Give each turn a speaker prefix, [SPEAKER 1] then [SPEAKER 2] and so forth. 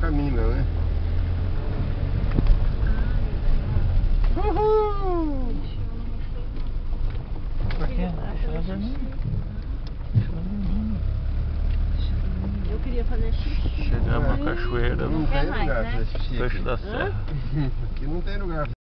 [SPEAKER 1] caminho, né? Uhul!
[SPEAKER 2] Eu queria fazer xixi.
[SPEAKER 3] Chegamos na cachoeira,
[SPEAKER 1] Não tem lugar pra
[SPEAKER 2] né?
[SPEAKER 1] fazer xixi
[SPEAKER 3] Fecho
[SPEAKER 1] aqui.
[SPEAKER 3] da serra.
[SPEAKER 1] Aqui não tem lugar pra